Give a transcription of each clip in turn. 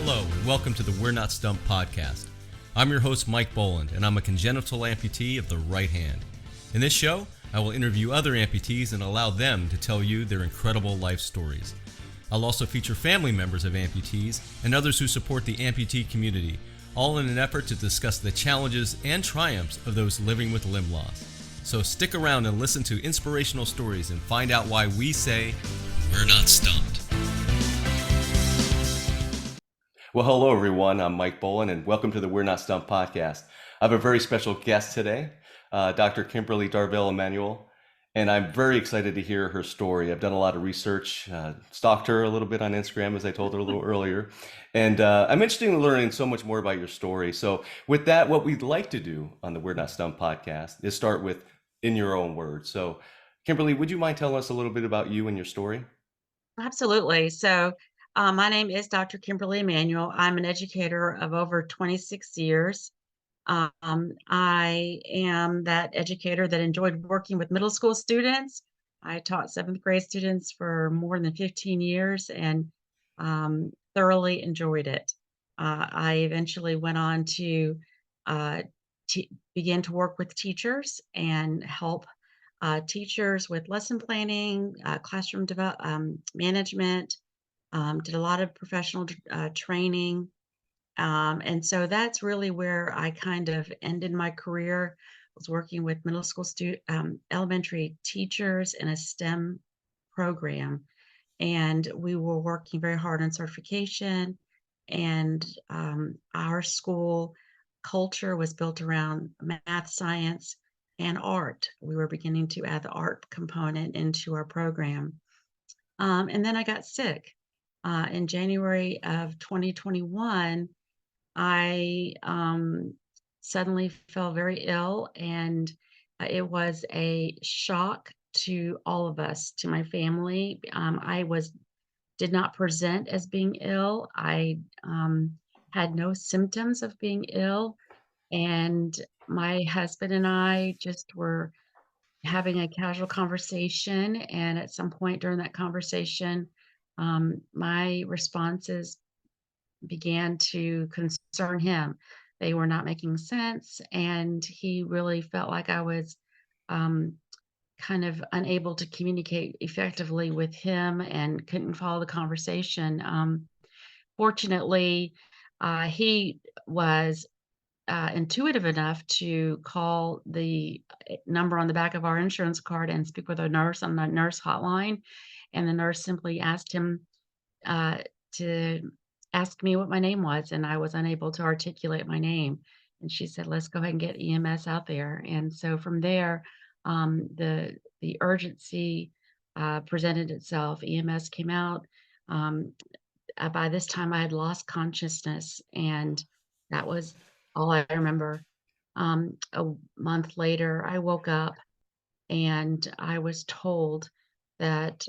Hello, and welcome to the We're Not Stumped podcast. I'm your host, Mike Boland, and I'm a congenital amputee of the right hand. In this show, I will interview other amputees and allow them to tell you their incredible life stories. I'll also feature family members of amputees and others who support the amputee community, all in an effort to discuss the challenges and triumphs of those living with limb loss. So stick around and listen to inspirational stories and find out why we say, we're not stumped. Well, hello everyone, I'm Mike Boland and welcome to the We're Not Stumped podcast. I have a very special guest today, Dr. Kimberly Emanuel, and I'm very excited to hear her story. I've done a lot of research, stalked her a little bit on Instagram, as I told her a little earlier, and I'm interested in learning so much more about your story. So with that, what we'd like to do on the We're Not Stumped podcast is start with in your own words. So Kimberly, would you mind telling us a little bit about you and your story? Absolutely. My name is Dr. Kimberly Emanuel. I'm an educator of over 26 years. I am that educator that enjoyed working with middle school students. I taught seventh grade students for more than 15 years and thoroughly enjoyed it. I eventually went on to uh, begin to work with teachers and help teachers with lesson planning, classroom management, did a lot of professional training. And so that's really where I kind of ended my career. Was working with middle school elementary teachers in a STEM program. And we were working very hard on certification. And our school culture was built around math, science, and art. We were beginning to add the art component into our program. And then I got sick. In January of 2021, I suddenly fell very ill, and it was a shock to all of us, to my family. Did not present as being ill. I had no symptoms of being ill, and my husband and I just were having a casual conversation. And at some point during that conversation, my responses began to concern him. They were not making sense, and he really felt like I was um, kind of unable to communicate effectively with him and couldn't follow the conversation. Fortunately, he was intuitive enough to call the number on the back of our insurance card and speak with a nurse on the nurse hotline. And the nurse simply asked him uh, to ask me what my name was, and I was unable to articulate my name. And she said, "Let's go ahead and get EMS out there." And so from there, the urgency presented itself. EMS came out. Um, by this time, I had lost consciousness, and that was all I remember. A month later, I woke up and I was told that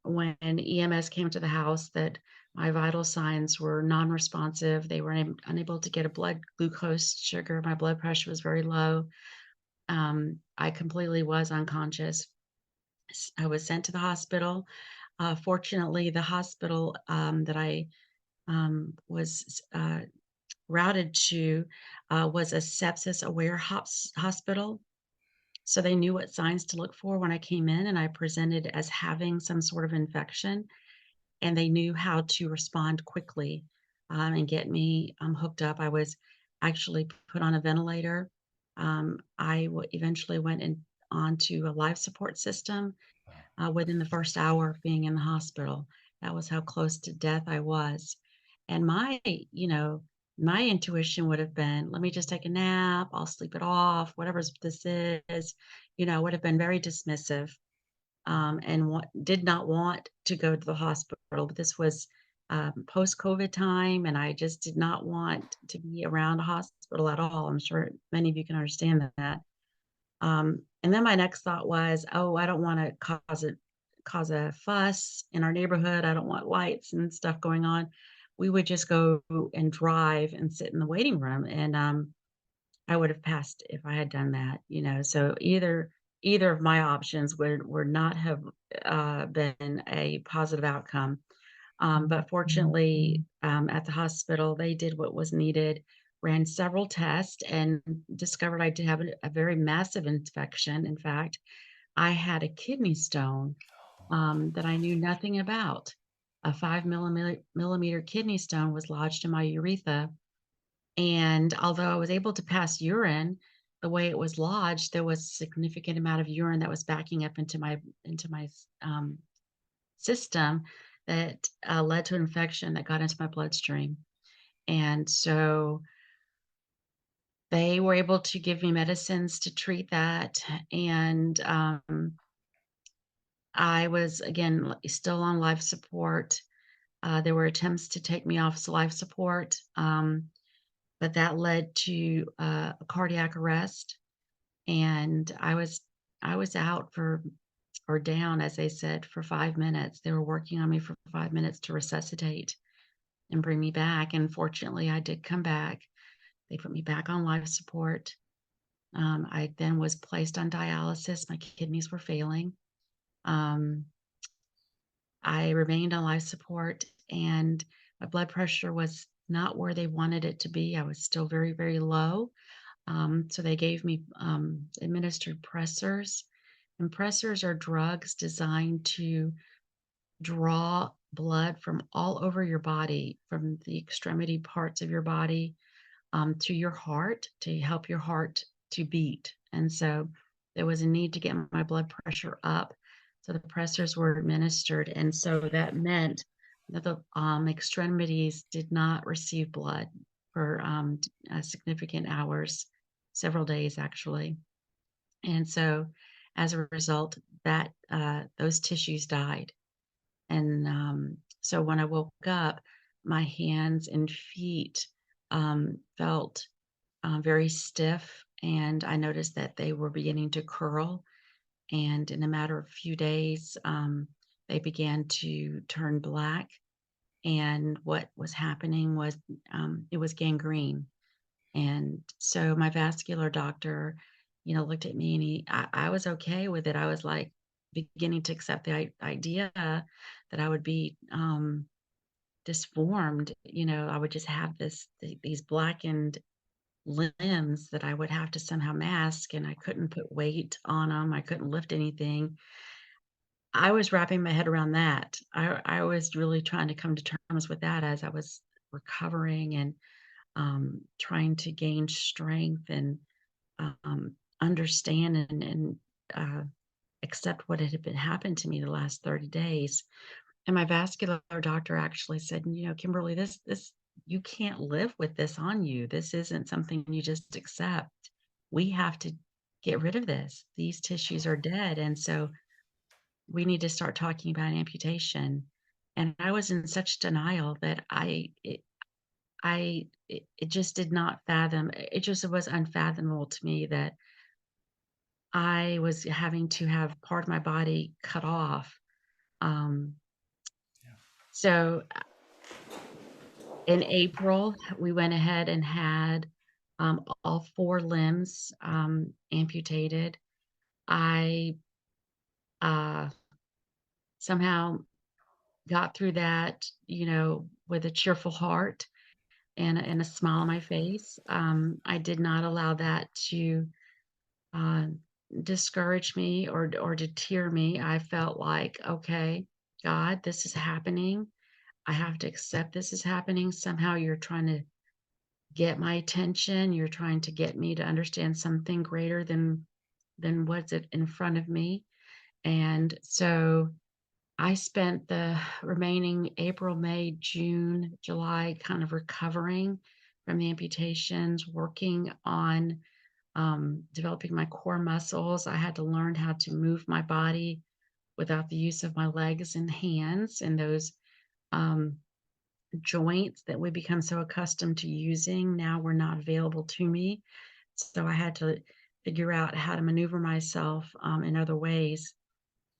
when EMS came to the house, that my vital signs were non-responsive. They were unable to get a blood glucose sugar. My blood pressure was very low. I completely was unconscious. I was sent to the hospital. Fortunately, the hospital that I was routed to was a sepsis aware hospital. So they knew what signs to look for when I came in and I presented as having some sort of infection, and they knew how to respond quickly and get me hooked up. I was actually put on a ventilator. Eventually went onto a life support system within the first hour of being in the hospital. That was how close to death I was. And my intuition would have been, let me just take a nap, I'll sleep it off, whatever this is, would have been very dismissive and did not want to go to the hospital. But this was post COVID time, and I just did not want to be around a hospital at all. I'm sure many of you can understand that. And then my next thought was, oh, I don't want to cause a fuss in our neighborhood. I don't want lights and stuff going on. We would just go and drive and sit in the waiting room, and I would have passed if I had done that. So either of my options would not have been a positive outcome. But fortunately, at the hospital, they did what was needed, ran several tests, and discovered I did have a very massive infection. In fact, I had a kidney stone that I knew nothing about. A 5 millimeter kidney stone was lodged in my urethra. And although I was able to pass urine, the way it was lodged, there was a significant amount of urine that was backing up into my system that led to infection that got into my bloodstream. And so they were able to give me medicines to treat that. And I was, again, still on life support. There were attempts to take me off life support, but that led to a cardiac arrest. And I was out for or down, as they said, for 5 minutes. They were working on me for 5 minutes to resuscitate and bring me back, and fortunately, I did come back. They put me back on life support. I then was placed on dialysis. My kidneys were failing. Um, I remained on life support, and my blood pressure was not where they wanted it to be. I was still very, very low. So they gave me administered pressors. And pressors are drugs designed to draw blood from all over your body, from the extremity parts of your body to your heart to help your heart to beat. And so there was a need to get my blood pressure up. So the pressors were administered. And so that meant that the extremities did not receive blood for significant hours, several days actually. And so as a result, that those tissues died. And so when I woke up, my hands and feet felt very stiff, and I noticed that they were beginning to curl. And in a matter of a few days, they began to turn black. And what was happening was it was gangrene. And so my vascular doctor, looked at me and I was okay with it. I was like beginning to accept the idea that I would be disformed. I would just have these blackened limbs that I would have to somehow mask, and I couldn't put weight on them. I couldn't lift anything. I was wrapping my head around that. I was really trying to come to terms with that as I was recovering and trying to gain strength and understand and uh, accept what had been happened to me the last 30 days. And my vascular doctor actually said, Kimberly, this you can't live with this on you. This isn't something you just accept. We have to get rid of this. These tissues are dead. And so we need to start talking about amputation. And I was in such denial that it just did not fathom. It just was unfathomable to me that I was having to have part of my body cut off. Um, Yeah. so in April, we went ahead and had all four limbs amputated. I uh, somehow got through that, with a cheerful heart and a smile on my face. I did not allow that to uh, discourage me or deter me. I felt like, okay, God, this is happening. I have to accept this is happening. Somehow you're trying to get my attention. You're trying to get me to understand something greater than what's it in front of me. And so I spent the remaining April, May, June, July kind of recovering from the amputations, working on developing my core muscles. I had to learn how to move my body without the use of my legs and hands, and those um, joints that we become so accustomed to using now were not available to me. So I had to figure out how to maneuver myself in other ways.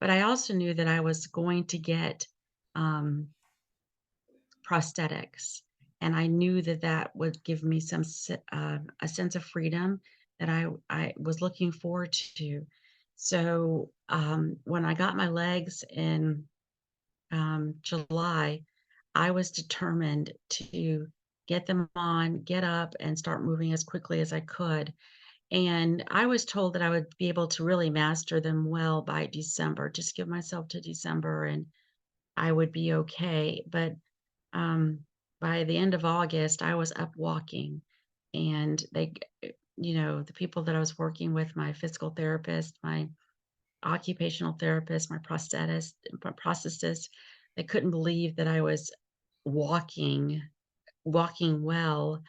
But I also knew that I was going to get um, prosthetics, and I knew that that would give me a sense of freedom that I was looking forward to. So when I got my legs in July, I was determined to get them on, get up, and start moving as quickly as I could. And I was told that I would be able to really master them well by December. Just give myself to December and I would be okay. But um, by the end of August, I was up walking, and the people that I was working with, my physical therapist, my occupational therapist, my prosthetist, they couldn't believe that I was walking, walking well,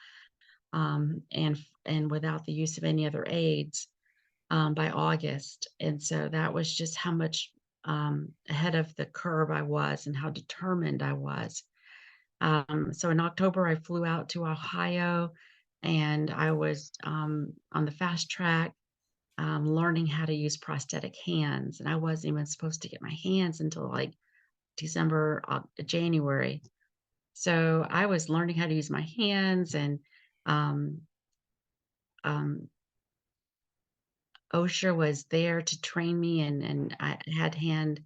and without the use of any other aids by August. And so that was just how much ahead of the curve I was and how determined I was. So in October, I flew out to Ohio and I was on the fast track learning how to use prosthetic hands. And I wasn't even supposed to get my hands until like December, January. So I was learning how to use my hands and um, um, OSHA was there to train me, and I had hand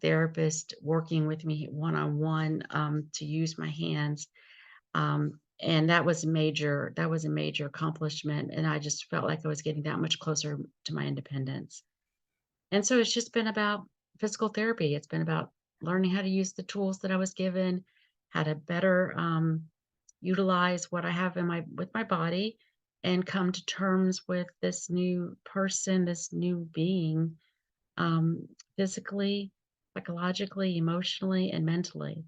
therapist working with me one on one to use my hands. And that was a major accomplishment, and I just felt like I was getting that much closer to my independence. And so it's just been about physical therapy. It's been about learning how to use the tools that I was given, how to better utilize what I have in my with my body, and come to terms with this new person, this new being, physically, psychologically, emotionally, and mentally.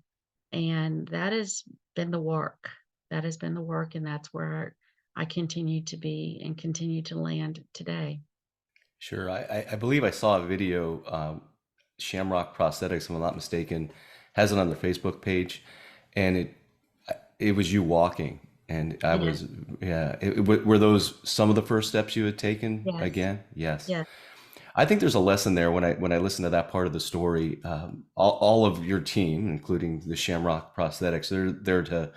And that has been the work. That has been the work, and that's where I continue to be and continue to land today. Sure. I believe I saw a video. Shamrock Prosthetics, if I'm not mistaken, has it on their Facebook page, and it was you walking, and I Yes, was, yeah. Were those some of the first steps you had taken yes, again? Yes. yes, I think there's a lesson there when I listen to that part of the story. All of your team, including the Shamrock Prosthetics, they're there to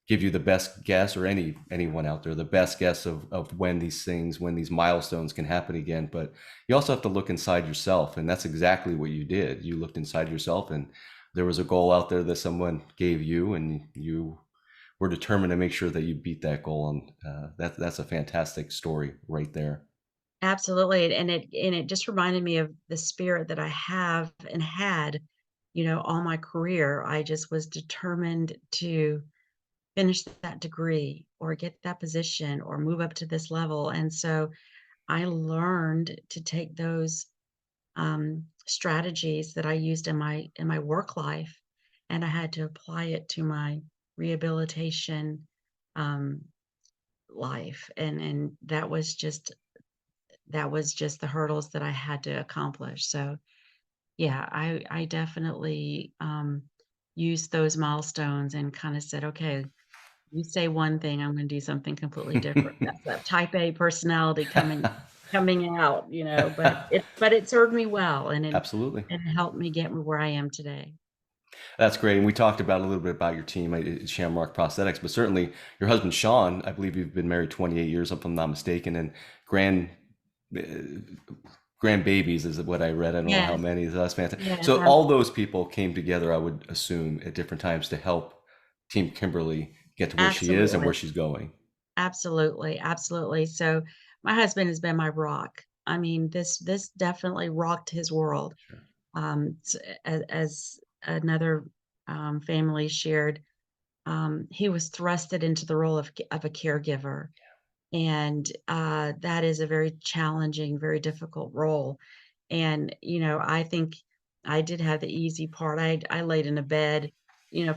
give you the best guess, or anyone out there, the best guess of when these things, when these milestones can happen again. But you also have to look inside yourself, and that's exactly what you did. You looked inside yourself, and there was a goal out there that someone gave you, and you were determined to make sure that you beat that goal. And that's a fantastic story right there. absolutely. And it just reminded me of the spirit that I have and had, all my career. I just was determined to finish that degree or get that position or move up to this level. And so I learned to take those strategies that I used in my work life, and I had to apply it to my rehabilitation um, life, and that was just the hurdles that I had to accomplish. So yeah, I definitely used those milestones and kind of said, okay, you say one thing, I'm going to do something completely different. That's that type A personality coming out, but it served me well, Absolutely. and it helped me get me where I am today. That's great. And we talked about a little bit about your team at Shamrock Prosthetics, but certainly your husband, Sean, I believe you've been married 28 years, if I'm not mistaken, and grand uh, grandbabies is what I read. I don't know how Yes, many. So that's fantastic. yes, So all those people came together, I would assume, at different times to help Team Kimberly get to where she is and absolutely, where she's going. absolutely, absolutely. So my husband has been my rock. I mean, this definitely rocked his world. As another family shared, he was thrusted into the role of a caregiver. And that is a very challenging, very difficult role. And, I think I did have the easy part. I laid in a bed,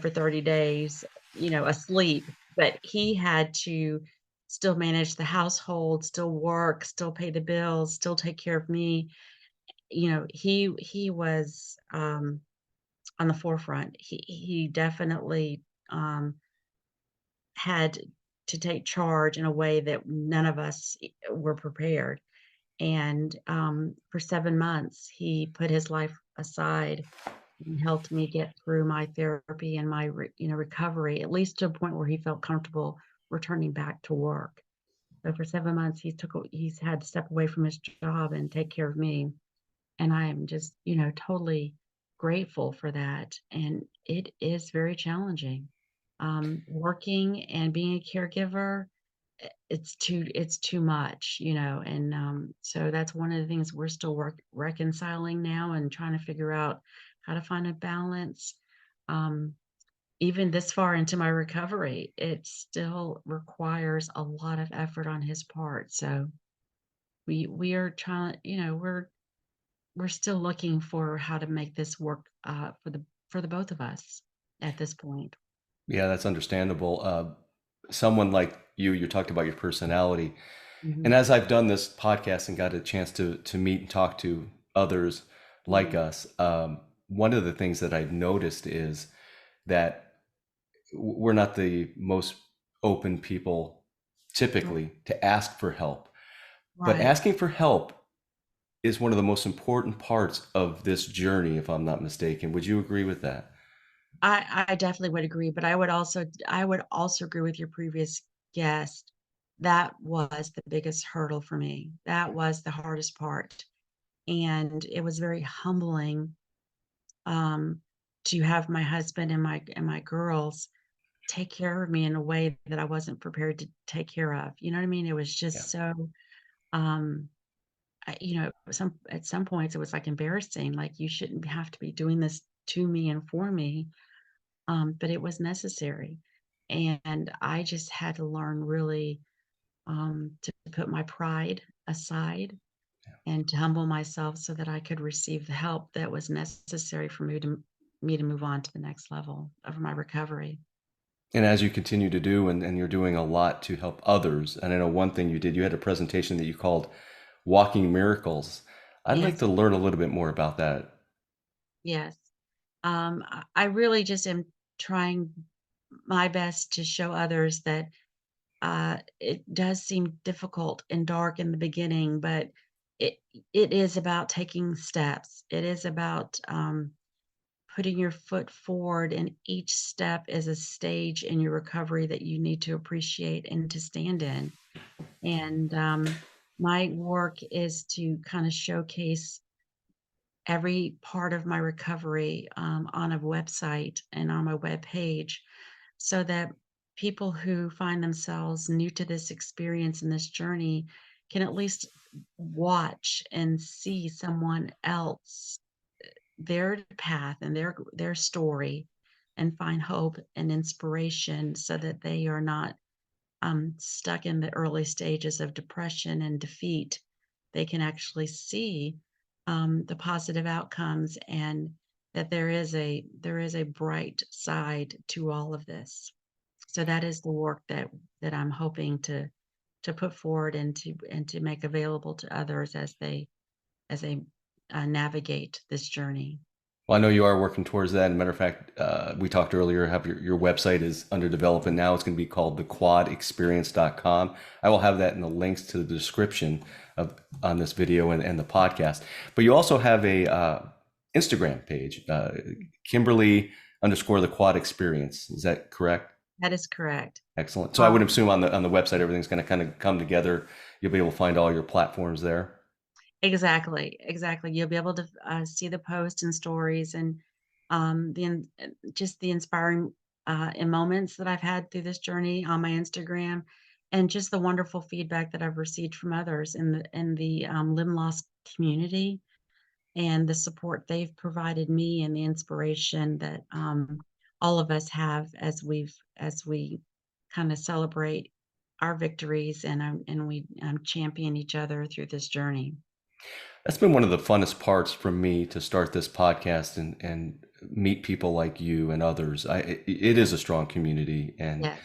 for 30 days, asleep, but he had to still manage the household, still work, still pay the bills, still take care of me. He was on the forefront. He definitely had to take charge in a way that none of us were prepared. And for 7 months, he put his life aside and helped me get through my therapy and my recovery, at least to a point where he felt comfortable returning back to work. So for 7 months, he's had to step away from his job and take care of me. And I am just, totally. grateful for that, and it is very challenging. Working and being a caregiver, it's too much, and, so that's one of the things we're still reconciling now and trying to figure out how to find a balance. Um, Even this far into my recovery, it still requires a lot of effort on his part, so we are trying we're still looking for how to make this work, for the both of us at this point. Yeah, that's understandable. Someone like you talked about your personality. And Mhm. as I've done this podcast and got a chance to meet and talk to others like Mhm. us, one of the things that I've noticed is that we're not the most open people Right. typically to ask for help. But Right. asking for help is one of the most important parts of this journey, if I'm not mistaken. Would you agree with that? I definitely would agree, but I would also agree with your previous guest. That was the biggest hurdle for me. That was the hardest part, and it was very humbling, um, to have my husband and my girls take care of me in a way that I wasn't prepared to take care of. You know what I mean? It was Yeah. just so, um, at some points it was like embarrassing. Like you shouldn't have to be doing this to me and for me, but it was necessary, and I just had to learn really, to put my pride aside and to humble myself so that I could receive the help that was necessary for me to move on to the next level of my recovery. And as you continue to do, and you're doing a lot to help others, and I know one thing you did, you had a presentation that you called Walking Miracles. I'd like Yes, to learn a little bit more about that. yes. I really just am trying my best to show others that it does seem difficult and dark in the beginning, but it it is about taking steps. It is about putting your foot forward, and each step is a stage in your recovery that you need to appreciate and to stand in. And my work is to kind of showcase every part of my recovery on a website and on my web page so that people who find themselves new to this experience and this journey can at least watch and see someone else, their path and their story, and find hope and inspiration so that they are not stuck in the early stages of depression and defeat. They can actually see the positive outcomes and that there is a bright side to all of this. So that is the work that I'm hoping to put forward and to make available to others as they navigate this journey. Well, I know you are working towards that. As a matter of fact, we talked earlier, have your website is under development now. It's going to be called thequadexperience.com. I will have that in the links to the description of on this video and the podcast. But you also have a Instagram page, Kimberly underscore the quad experience. Is that correct? That is correct. Excellent. So I would Um, assume on the website everything's going to kind of come together. You'll be able to find all your platforms there. Exactly, exactly. You'll be able to, see the posts and stories and, just the inspiring, moments that I've had through this journey on my Instagram, and just the wonderful feedback that I've received from others in the limb loss community, and the support they've provided me and the inspiration that, all of us have as we kinda celebrate our victories and we champion each other through this journey. That's been one of the funnest parts for me to start this podcast and meet people like you and others. It is a strong community, and Yes.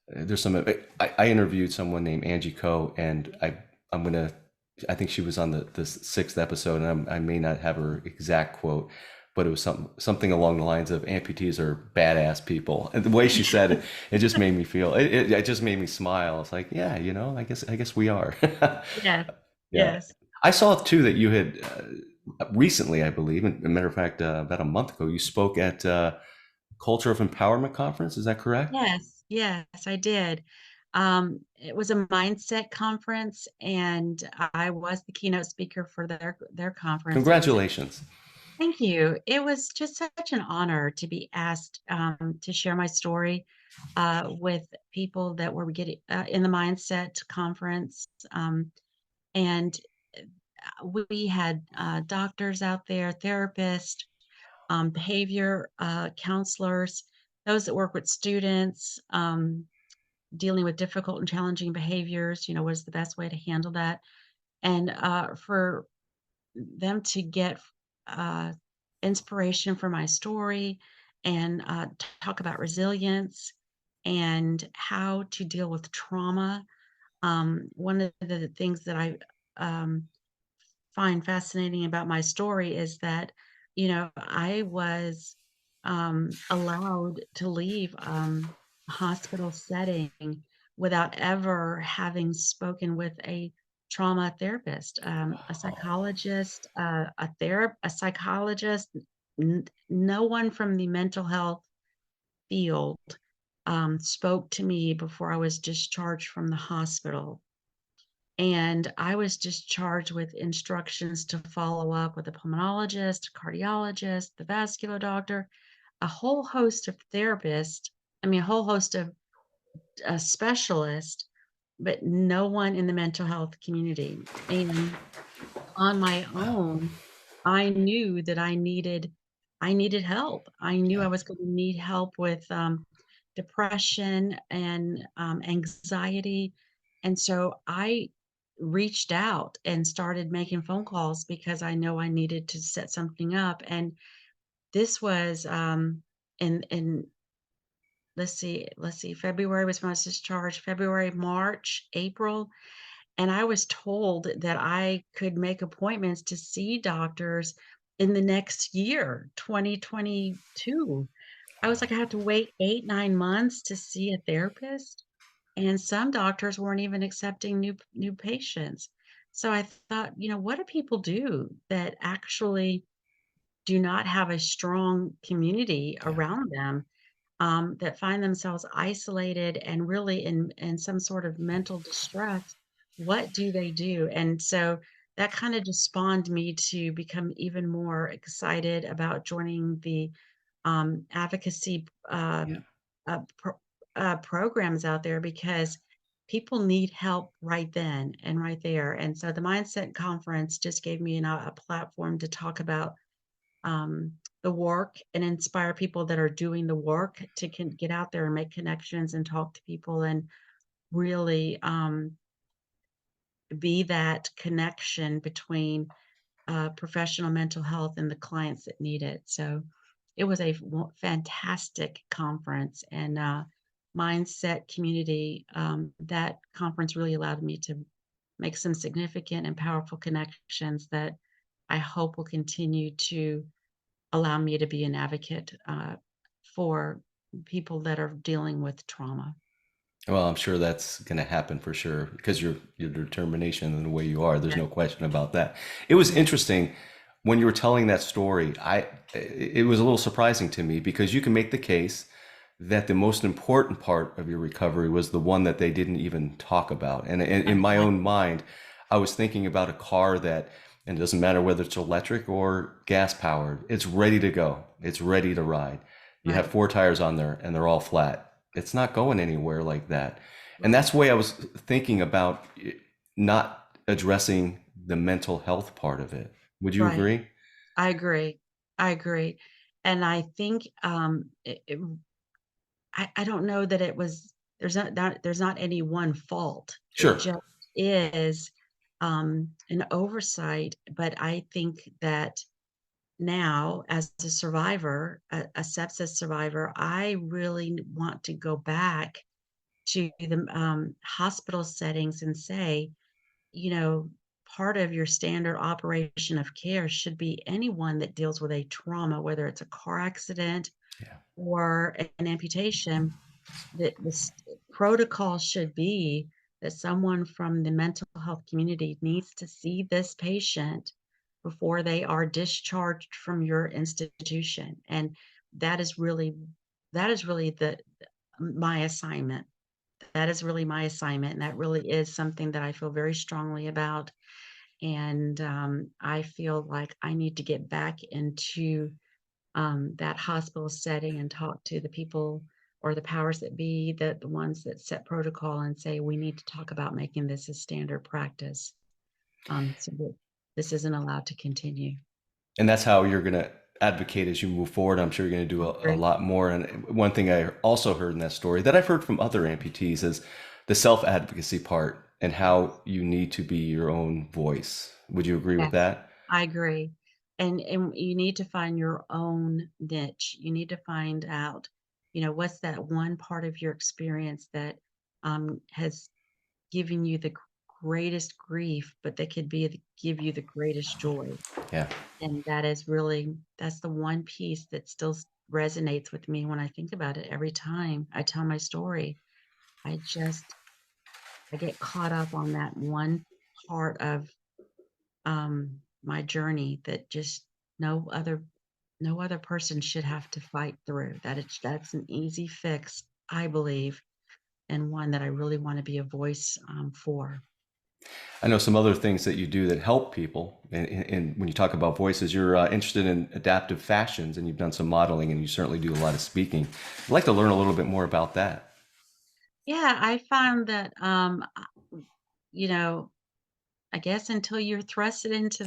there's some. I interviewed someone named Angie Coe, and I'm gonna. I think she was on the sixth episode, and I may not have her exact quote, but it was something along the lines of amputees are badass people. And the way she said it, it just made me feel. It just made me smile. It's like, yeah, I guess we are. Yes. Yeah. Yes. I saw too that you had recently, I believe, a matter of fact, about a month ago, you spoke at Culture of Empowerment conference. Is that correct? Yes. Yes, I did. It was a mindset conference, and I was the keynote speaker for their conference. It was Congratulations. Thank you. It was just such an honor to be asked to share my story with people that were getting in the Mindset Conference. And we had doctors out there, therapists, behavior counselors, those that work with students, dealing with difficult and challenging behaviors. What is the best way to handle that? And for them to get uh, inspiration from my story and talk about resilience and how to deal with trauma. One of the things that I um, find fascinating about my story is that, I was allowed to leave a hospital setting without ever having spoken with a trauma therapist, a psychologist, a psychologist. No one from the mental health field spoke to me before I was discharged from the hospital, and I was just charged with instructions to follow up with a pulmonologist, cardiologist, the vascular doctor, a whole host of therapists. I mean, a whole host of specialists, but no one in the mental health community. And on my Wow. own, I knew that I needed help. I knew Yeah. I was going to need help with depression and anxiety. And so I reached out and started making phone calls because I know I needed to set something up. And this was in let's see, February was when I was discharged, February, March, April. And I was told that I could make appointments to see doctors in the next year, 2022. I was Wow. like, I have to wait 8, 9 months to see a therapist, and some doctors weren't even accepting new patients. So I thought, what do people do that actually do not have a strong community Yeah. around them, that find themselves isolated and really in some sort of mental distress? What do they do? And so that kind of just spawned me to become even more excited about joining the advocacy Yeah. programs out there, because people need help right then and right there. And so the Mindset Conference just gave me a platform to talk about the work and inspire people that are doing the work to get out there and make connections and talk to people and really be that connection between professional mental health and the clients that need it. So it was a fantastic conference and mindset community. That conference really allowed me to make some significant and powerful connections that I hope will continue to allow me to be an advocate for people that are dealing with trauma. Well, I'm sure that's going to happen for sure because your determination and the way you are. There's Yeah. no question about that. It was interesting when you were telling that story. It was a little surprising to me because you can make the case that the most important part of your recovery was the one that they didn't even talk about. And in my own Exactly. mind, I was thinking about a car that, and it doesn't matter whether it's electric or gas powered, it's ready to go. It's ready to ride. You have Right. four tires on there and they're all flat. It's not going anywhere like that. And Right. that's the way I was thinking about not addressing the mental health part of it. Would you Right. agree? I agree. I agree. And I think I don't know that it was there's not any one fault. It Sure. just is an oversight. But I think that now, as a survivor, a sepsis survivor, I really want to go back to the hospital settings and say, you know, part of your standard operation of care should be anyone that deals with a trauma, whether it's a car accident Yeah. or an amputation, that protocol should be that someone from the mental health community needs to see this patient before they are discharged from your institution. And that is really the my assignment. That is really my assignment, and that really is something that I feel very strongly about. And I feel like I need to get back into that hospital setting and talk to the people or the powers that be, the ones that set protocol and say, we need to talk about making this a standard practice, so that this isn't allowed to continue. And that's how you're going to advocate as you move forward. I'm sure you're going to do a Great. lot more. And one thing I also heard in that story that I've heard from other amputees is the self advocacy part and how you need to be your own voice. Would you agree with Yes, that? I agree. And you need to find your own niche. You need to find out, what's that one part of your experience that has given you the greatest grief, but that could give you the greatest joy. Yeah. And that's the one piece that still resonates with me when I think about it every time I tell my story. I just I get caught up on that one part of my journey that just no other no other person should have to fight through. That's an easy fix, I believe, and one that I really want to be a voice for. I know some other things that you do that help people. And when you talk about voices, you're interested in adaptive fashions and you've done some modeling and you certainly do a lot of speaking. I'd like to learn a little bit more about that. Yeah, I found that you know, I guess until you're thrusted into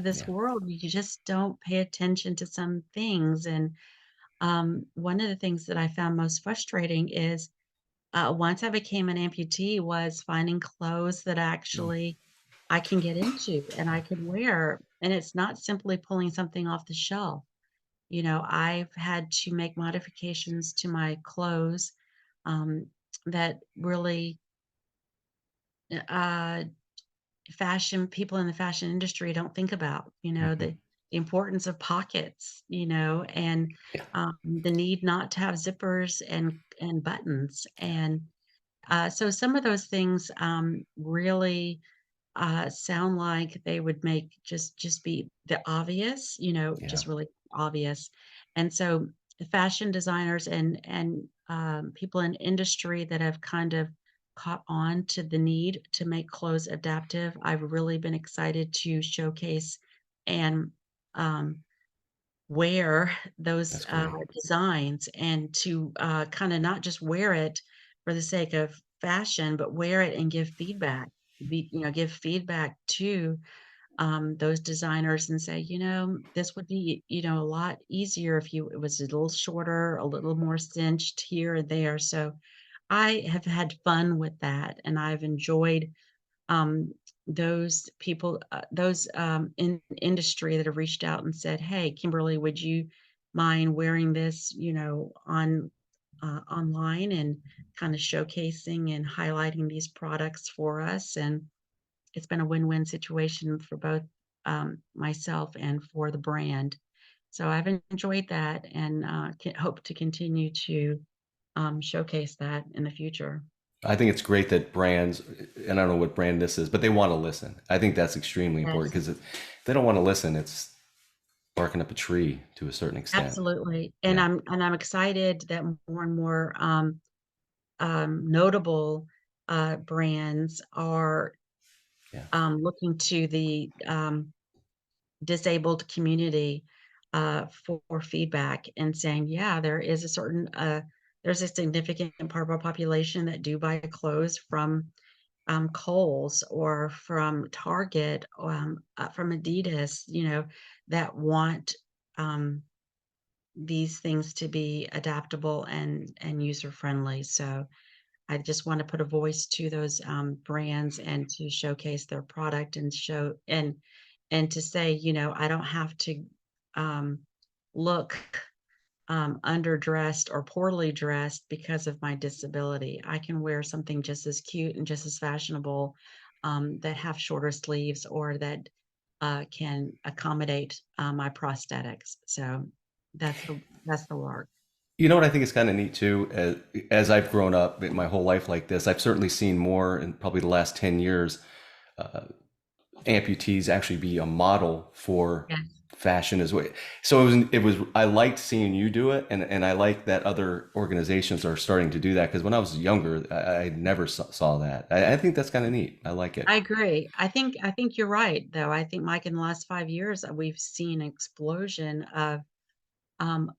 this Yeah. world, you just don't pay attention to some things. And one of the things that I found most frustrating is once I became an amputee was finding clothes that actually I can get into and I can wear. And it's not simply pulling something off the shelf. I've had to make modifications to my clothes that really uh, fashion people in the fashion industry don't think about, Hmm. the importance of pockets, and Yeah, the need not to have zippers and buttons. And so some of those things really sound like they would make just be the obvious, yeah, just really obvious. And so the fashion designers and people in industry that have kind of caught on to the need to make clothes adaptive, I've really been excited to showcase and um, wear those that's great. designs and to kind of not just wear it for the sake of fashion, but wear it and give feedback. Give feedback to those designers and say, this would be, a lot easier if it was a little shorter, a little more cinched here and there. So I have had fun with that, and I've enjoyed um, those people, those in industry that have reached out and said, "Hey, Kimberly, would you mind wearing this, online and kind of showcasing and highlighting these products for us?" And it's been a win-win situation for both myself and for the brand. So I've enjoyed that and hope to continue to showcase that in the future. I think it's great that brands, and I don't know what brand this is, but they want to listen. I think that's extremely important Yes. because if they don't want to listen, it's barking up a tree to a certain extent. Absolutely, and Yeah, I'm excited that more and more, notable, brands are, yeah, looking to the, disabled community, for feedback and saying, "Yeah, there's a significant part of our population that do buy clothes from, Kohl's or from Target, from Adidas, that want, um, these things to be adaptable and user friendly." So I just want to put a voice to those brands and to showcase their product and show and to say, I don't have to um, look underdressed or poorly dressed because of my disability. I can wear something just as cute and just as fashionable, that have shorter sleeves or that can accommodate my prosthetics. So that's the work. you know what I think is kind of neat too. As I've grown up in my whole life like this, I've certainly seen more in probably the last 10 years amputees actually be a model for Yes. fashion as well. So it was I liked seeing you do it, and I like that other organizations are starting to do that, because when I was younger, I never saw that. I think that's kind of neat. I like it. I agree. I think you're right, though. I think, Mike, in the last 5 years, we've seen an explosion of, um,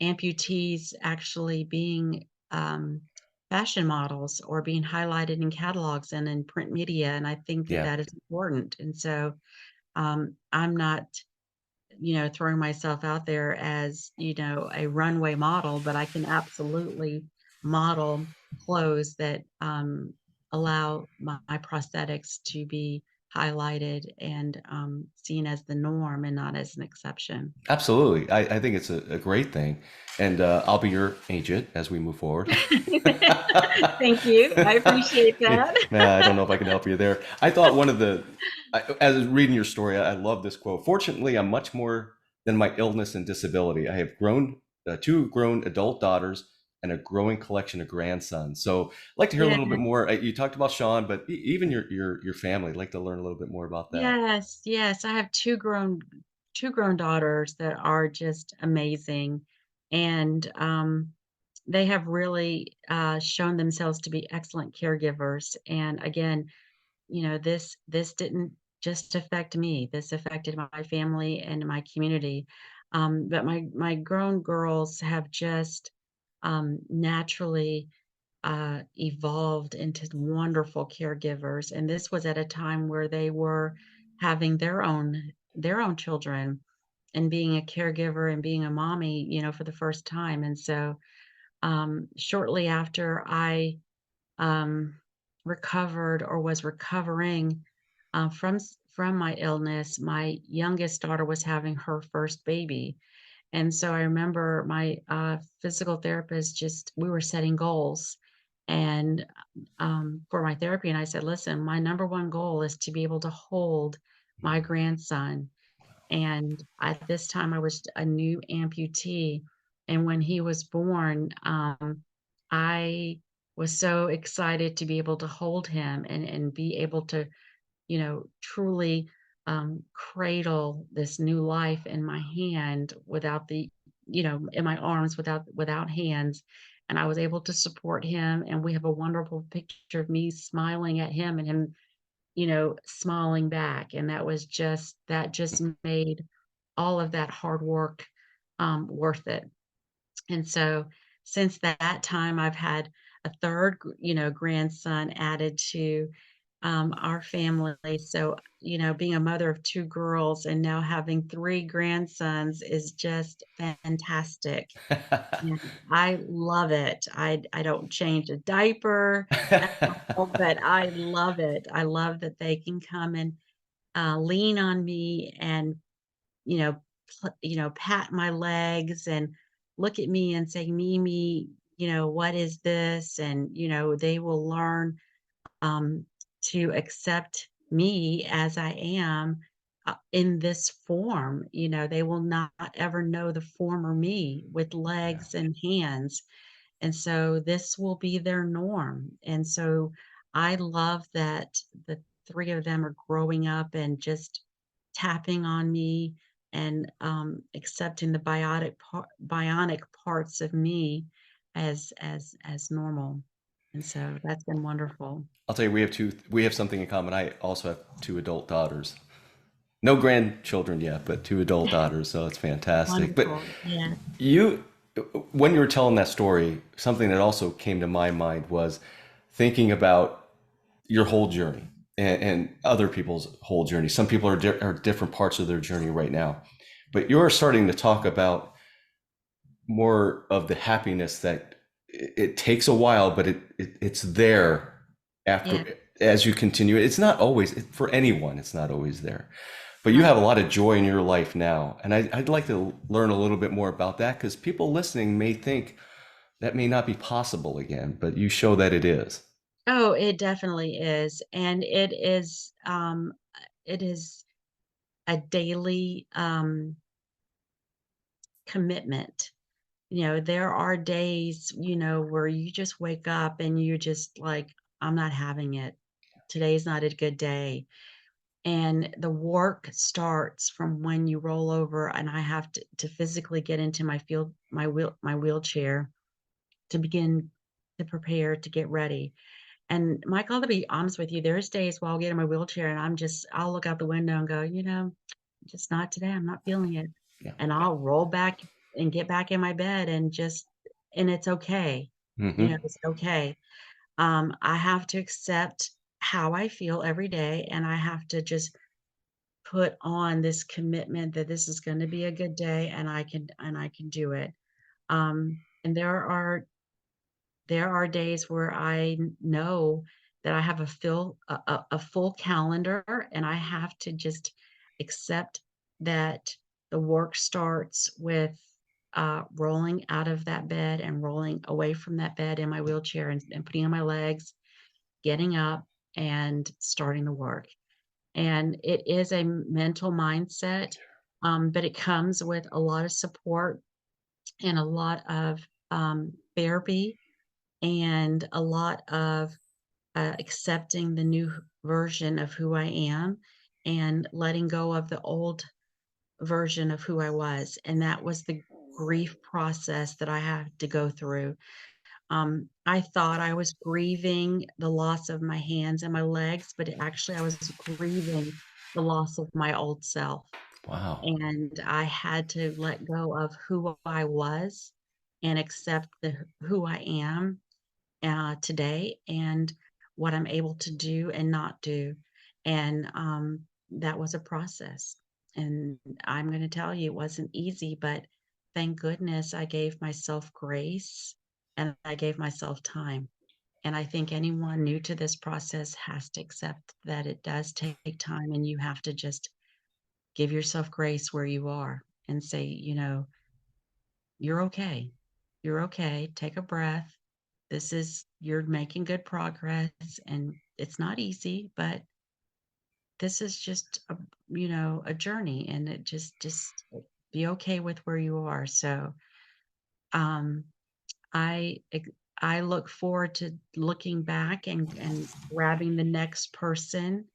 amputees actually being, fashion models or being highlighted in catalogs and in print media, and I think that Yeah, that is important, and so, I'm not, throwing myself out there as, a runway model, but I can absolutely model clothes that, allow my prosthetics to be highlighted and, seen as the norm and not as an exception. absolutely. I think it's a great thing, and I'll be your agent as we move forward. Thank you. I appreciate Yeah, that. man, I don't know if I can help you there. I thought one of as reading your story, I love this quote. Fortunately, I'm much more than my illness and disability. I have two grown adult daughters and a growing collection of grandsons. So I'd like to hear a Yeah. little bit more. You talked about Sean, but even your family. I'd like to learn a little bit more about that. Yes, yes. I have two grown daughters that are just amazing, and, they have really, shown themselves to be excellent caregivers, and again, this didn't just affect me, this affected my family and my community, but my grown girls have just, naturally evolved into wonderful caregivers, and this was at a time where they were having their own children and being a caregiver and being a mommy, for the first time, and so, shortly after I, um, recovered or was recovering, from my illness, my youngest daughter was having her first baby, and so I remember my, physical therapist just we were setting goals and, for my therapy, and I said, "Listen, my number one goal is to be able to hold my grandson." And at this time, I was a new amputee, and when he was born, I was so excited to be able to hold him and be able to, truly, cradle this new life in my hand without in my arms without hands, and I was able to support him, and we have a wonderful picture of me smiling at him and him, smiling back, and that just made all of that hard work, worth it. And so since that time, I've had a third, grandson added to, our family. So, being a mother of two girls and now having three grandsons is just fantastic. And I love it. I don't change a diaper, but I love it. I love that they can come and, lean on me and, you know, pat my legs and look at me and say, "Mimi, what is this?" And, they will learn, um, to accept me as I am, in this form. They will not ever know the former me with Yeah. legs and hands. And so this will be their norm. And so I love that the three of them are growing up and just tapping on me and accepting the bionic parts of me as normal. And so that's been wonderful. I'll tell you, we have something in common. I also have two adult daughters. No grandchildren yet, but two adult daughters, so it's fantastic. But Wonderful. Yeah. you, when you were telling that story, something that also came to my mind was thinking about your whole journey and other people's whole journey. Some people are different parts of their journey right now, but you're starting to talk about more of the happiness that it takes a while, but it's there after Yeah. as you continue. It's not always for anyone. It's not always there, but you Right. have a lot of joy in your life now, and I'd like to learn a little bit more about that, because people listening may think that may not be possible again, but you show that it is. Oh, it definitely is. And it is a daily commitment. There are days, where you just wake up and you're just like, I'm not having it. Today's not a good day. and the work starts from when you roll over and I have to physically get into my wheelchair to begin to prepare to get ready. And Michael, to be honest with you, there's days where I'll get in my wheelchair and I'll look out the window and go, just not today. I'm not feeling it. Yeah. And I'll roll back and get back in my bed and it's okay. Hmm. It's okay. I have to accept how I feel every day, and I have to just put on this commitment that this is going to be a good day and I can do it. And there are days where know that I have a full calendar, and I have to just accept that the work starts with, rolling out of that bed and rolling away from that bed in my wheelchair and putting on my legs, getting up, and starting the work. And it is a mental mindset, but it comes with a lot of support and a lot of, therapy and a lot of accepting the new version of who I am and letting go of the old version of who I was. And that was the grief process that I had to go through. I thought I was grieving the loss of my hands and my legs, but actually I was grieving the loss of my old self. Wow. And I had to let go of who I was and accept who I am today and what I'm able to do and not do. And that was a process. And I'm going to tell you, it wasn't easy, but thank goodness I gave myself grace and I gave myself time. And I think anyone new to this process has to accept that it does take time and you have to just give yourself grace where you are and say, you're okay. You're okay. Take a breath. You're making good progress and it's not easy, but this is just a journey and it just be okay with where you are. So, um, I, ex- I look forward to looking back and grabbing the next person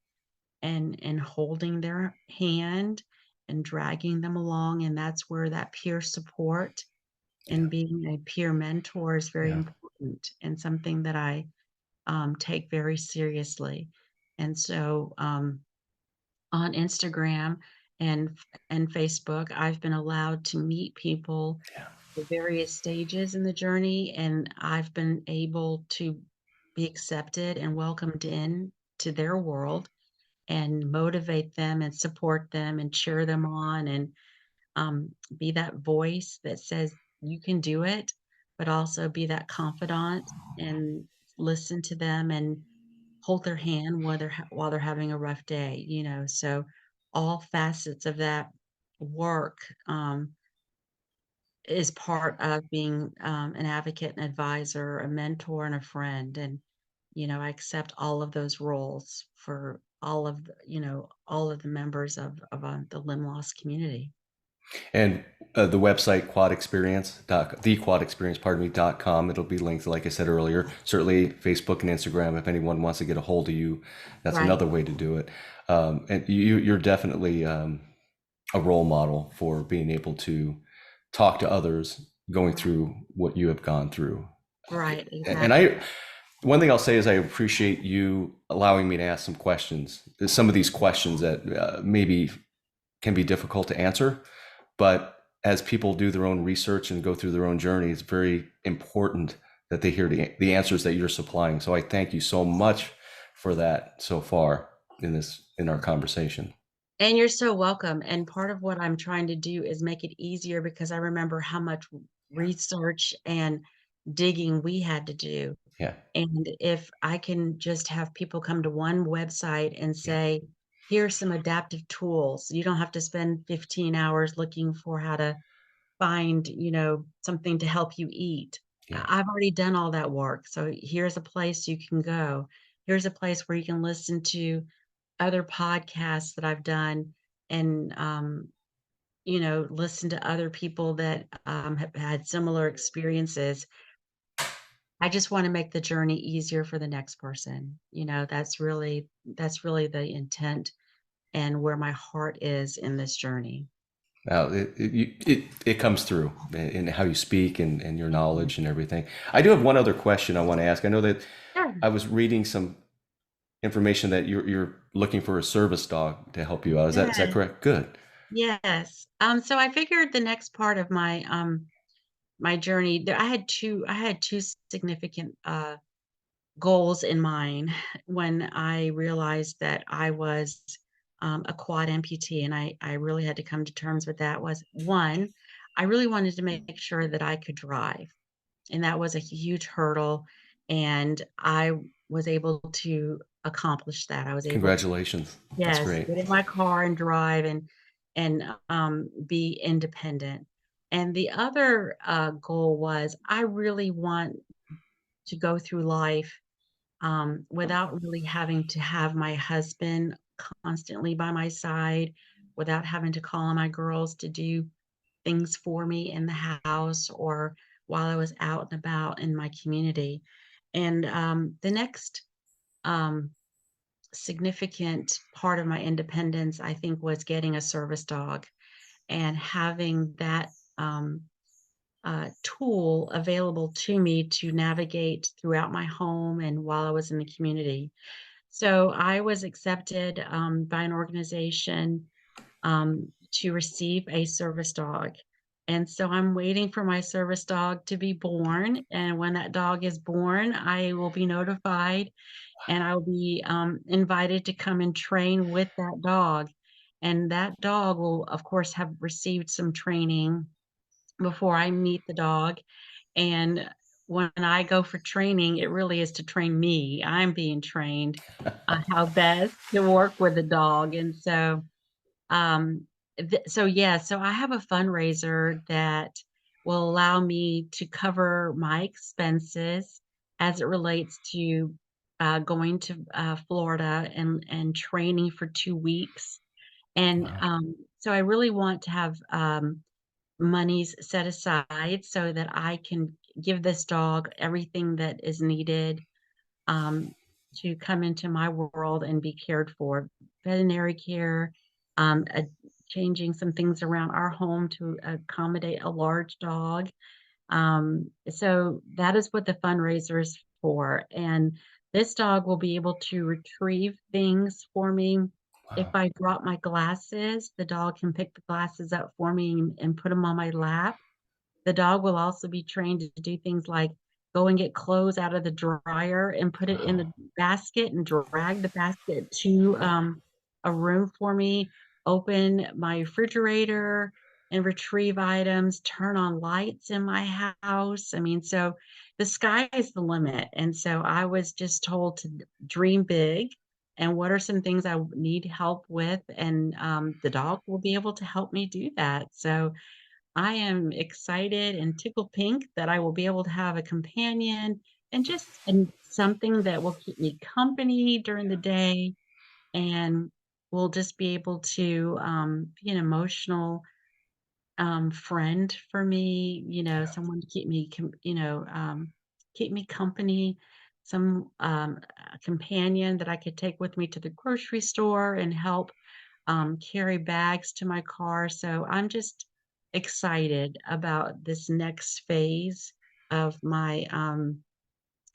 and holding their hand and dragging them along. And that's where that peer support Yeah. and being a peer mentor is very Yeah. important and something that I take very seriously. And so on Instagram and Facebook, I've been allowed to meet people Yeah. at various stages in the journey, and I've been able to be accepted and welcomed in to their world and motivate them and support them and cheer them on and be that voice that says you can do it, but also be that confidant and listen to them and hold their hand while they're having a rough day. So all facets of that work is part of being an advocate, an advisor, a mentor, and a friend. And I accept all of those roles for all of the members of the limb loss community. And the website the quad experience, pardon me, .com. It'll be linked, like I said earlier. Certainly Facebook and Instagram, if anyone wants to get a hold of you, that's Right. another way to do it. And you're definitely a role model for being able to talk to others going through what you have gone through. Right, And exactly. one thing I'll say is I appreciate you allowing me to ask some questions. Some of these questions that maybe can be difficult to answer, but as people do their own research and go through their own journey, it's very important that they hear the answers that you're supplying. So I thank you so much for that so far in our conversation. And you're so welcome. And part of what I'm trying to do is make it easier because I remember how much research and digging we had to do. Yeah, And if I can just have people come to one website and yeah, say, here's some adaptive tools, you don't have to spend 15 hours looking for how to find, something to help you eat. yeah. I've already done all that work. So here's a place you can go. Here's a place where you can listen to other podcasts that I've done and, listen to other people that have had similar experiences. I just want to make the journey easier for the next person. That's really the intent and where my heart is in this journey. Now, it comes through in how you speak and your Mhm. knowledge and everything. I do have one other question I want to ask. I know that Sure. I was reading some information that you're looking for a service dog to help you out. Is that Yes. correct? Good. Yes. So I figured the next part of my journey, I had two significant goals in mind when I realized that I was a quad amputee, and I really had to come to terms with that. Was one, I really wanted to make sure that I could drive, and that was a huge hurdle, and I was able to accomplish that. I was able to, Congratulations. That's yes, great. get in my car and drive and be independent. And the other goal was I really want to go through life without really having to have my husband constantly by my side, without having to call on my girls to do things for me in the house or while I was out and about in my community. And the next um, significant part of my independence, I think, was getting a service dog and having that tool available to me to navigate throughout my home and while I was in the community. So I was accepted by an organization to receive a service dog. And so I'm waiting for my service dog to be born. And when that dog is born, I will be notified and I'll be invited to come and train with that dog. And that dog will, of course, have received some training before I meet the dog. And when I go for training, it really is to train me. I'm being trained how best to work with a dog. And so, yeah, so I have a fundraiser that will allow me to cover my expenses as it relates to going to Florida and training for 2 weeks. And Wow. so I really want to have monies set aside so that I can give this dog everything that is needed um, to come into my world and be cared for. Veterinary care, changing some things around our home to accommodate a large dog. So that is what the fundraiser is for. And this dog will be able to retrieve things for me. If Wow. I drop my glasses, the dog can pick the glasses up for me and put them on my lap. The dog will also be trained to do things like go and get clothes out of the dryer and put it in Wow. the basket and drag the basket to, a room for me, open my refrigerator and retrieve items, turn on lights in my house. I mean, so the sky is the limit, and so I was just told to dream big, and what are some things I need help with, and, the dog will be able to help me do that. So I am excited and tickled pink that I will be able to have a companion and just something that will keep me company during the day and will just be able to be an emotional friend for me, someone to keep me, keep me company, some a companion that I could take with me to the grocery store and help carry bags to my car. So I'm just excited about this next phase of my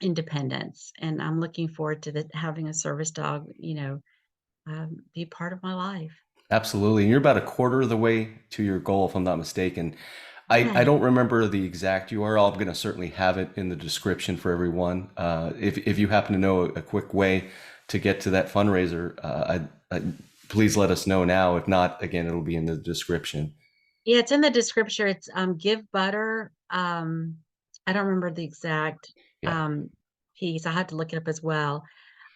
independence, and I'm looking forward to having a service dog, be part of my life. Absolutely. And you're about a quarter of the way to your goal, if I'm not mistaken. I Yeah. don't remember the exact URL. I'm going to certainly have it in the description for everyone. If you happen to know a quick way to get to that fundraiser, please let us know now. If not, again, it'll be in the description. Yeah, it's in the description. It's Give Butter. I don't remember the exact Yeah. um piece. I had to look it up as well.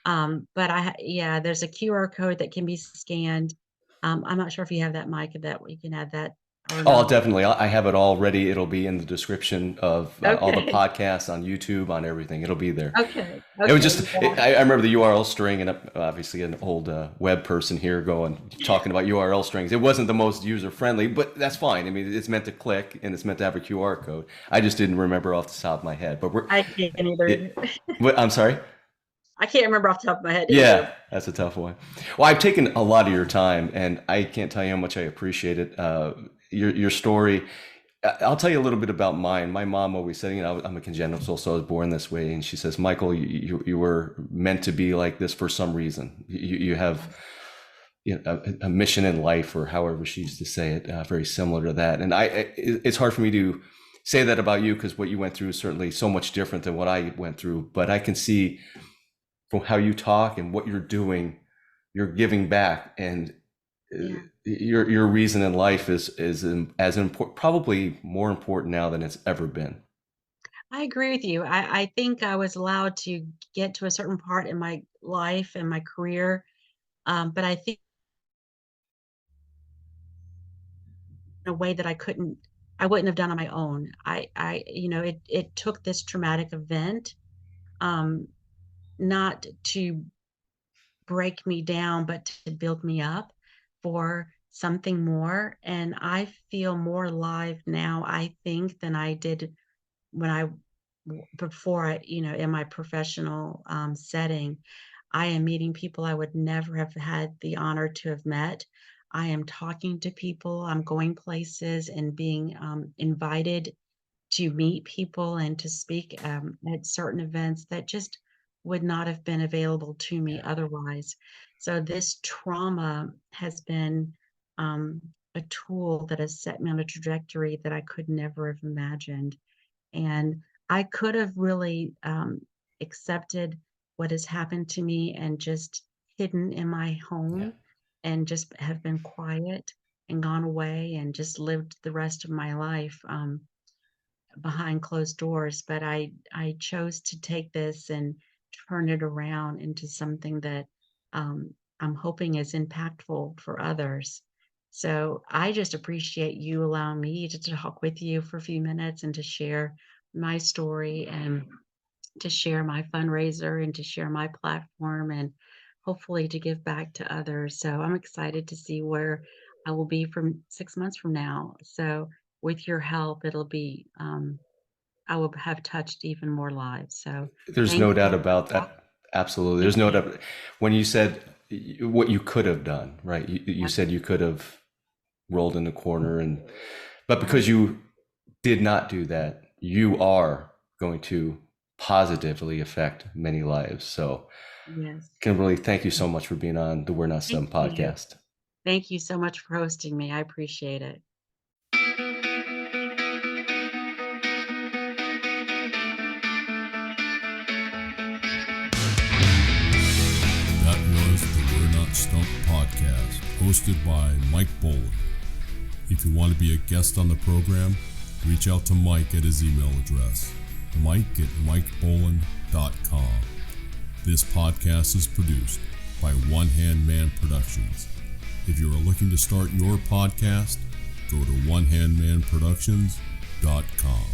But yeah, there's a QR code that can be scanned. I'm not sure if you have that, Mike, that we can add that or Oh, no. definitely. I have it all ready. It'll be in the description of all the Okay. podcasts on YouTube, on everything. It'll be there. Okay. It was Okay. just, Yeah. I remember the URL string, and obviously an old web person here talking about URL strings. It wasn't the most user friendly, but that's fine. I mean, it's meant to click and it's meant to have a QR code. I just didn't remember off the top of my head. But I can't it, either. I'm sorry? I can't remember off the top of my head Yeah, either. that's a tough one. Well, I've taken a lot of your time, and I can't tell you how much I appreciate it. Your story. I'll tell you a little bit about mine. My mom always said, I'm a congenital, so I was born this way. And she says, Michael, you were meant to be like this for some reason. You have a mission in life, or however she used to say it, very similar to that. And it's hard for me to say that about you because what you went through is certainly so much different than what I went through. But I can see from how you talk and what you're doing, you're giving back, and Yeah, your reason in life is as important, probably more important now than it's ever been. I agree with you. I think I was allowed to get to a certain part in my life and my career, but I think in a way that I wouldn't have done on my own. It took this traumatic event, um, not to break me down, but to build me up for something more. And I feel more alive now, I think, than I did when before in my professional setting. I am meeting people I would never have had the honor to have met. I am talking to people. I'm going places and being invited to meet people and to speak at certain events that just would not have been available to me Yeah. otherwise. So this trauma has been a tool that has set me on a trajectory that I could never have imagined. And I could have really accepted what has happened to me and just hidden in my Yeah. home and just have been quiet and gone away and just lived the rest of my life. Behind closed doors, but I chose to take this and turn it around into something that I'm hoping is impactful for others. So I just appreciate you allowing me to talk with you for a few minutes and to share my story and to share my fundraiser and to share my platform and hopefully to give back to others. So I'm excited to see where I will be from 6 months from now. So with your help, it'll be I will have touched even more lives. So There's thank no doubt you. about that. Absolutely. Thank There's no you. doubt. When you said what you could have done, right? You Yeah, said you could have rolled in the corner, but yeah, because you did not do that, you are going to positively affect many lives. So, yes. Kimberly, thank you so much for being on the We're Not Thank Some you. podcast. Thank you so much for hosting me. I appreciate it. That was the We're Not Stumped podcast, hosted by Mike Boland. If you want to be a guest on the program, reach out to Mike at his email address, mike@mikeboland.com. This podcast is produced by One Hand Man Productions. If you are looking to start your podcast, go to onehandmanproductions.com.